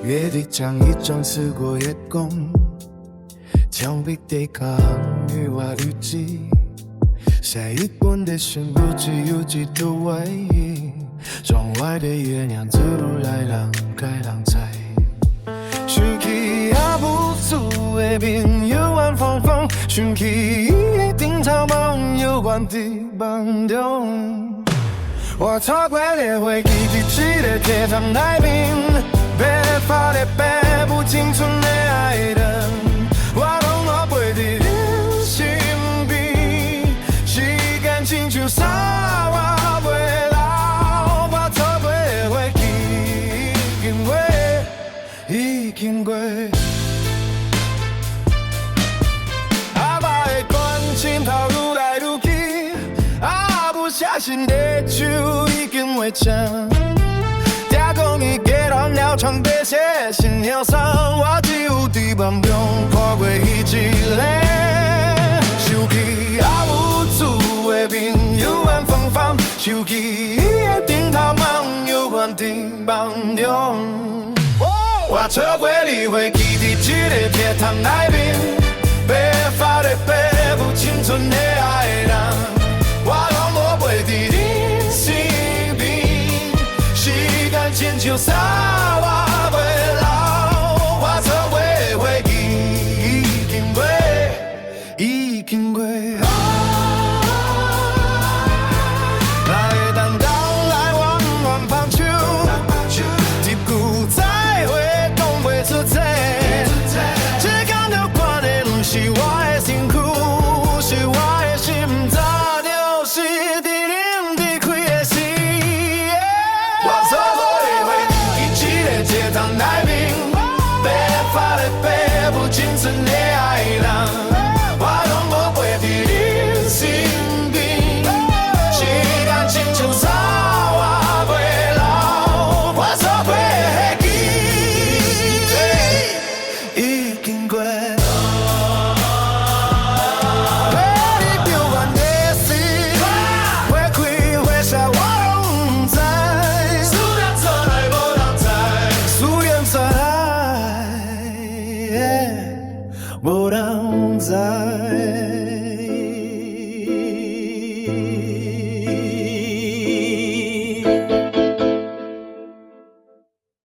月底将一张撕过夜空，墙壁抵抗与我预计，下一本的信不知有几多回忆，窗外的月亮走路来人该人知。想起也无数的朋友晚风风，想起一定草梦有关的梦中。我错过的回忆，在这个铁窗内面，白发的白不青春的爱人，我拢我陪在你身边，时间亲像沙我袂老，我错过的回忆已经过。阿爸的关心头愈来愈紧，阿母写信的手已经袂正。爹讲伊家乱了床底写信了送，我只有伫梦中看过伊一个。想起阿母厝的朋友晚风风，想起伊的顶头梦有关伫梦中。我错过你回记伫这个铁窗内面，白发的白不青春的爱人，我拢无陪伫你身边，时间亲像沙我袂老，我错过的回忆已经过。来当当来弯弯捧手，一句再会讲袂出嘴，这讲着关的拢是我的身躯，是我的心，早就是伫啉伫开的时。我错过的回忆，在这个铁窗内面。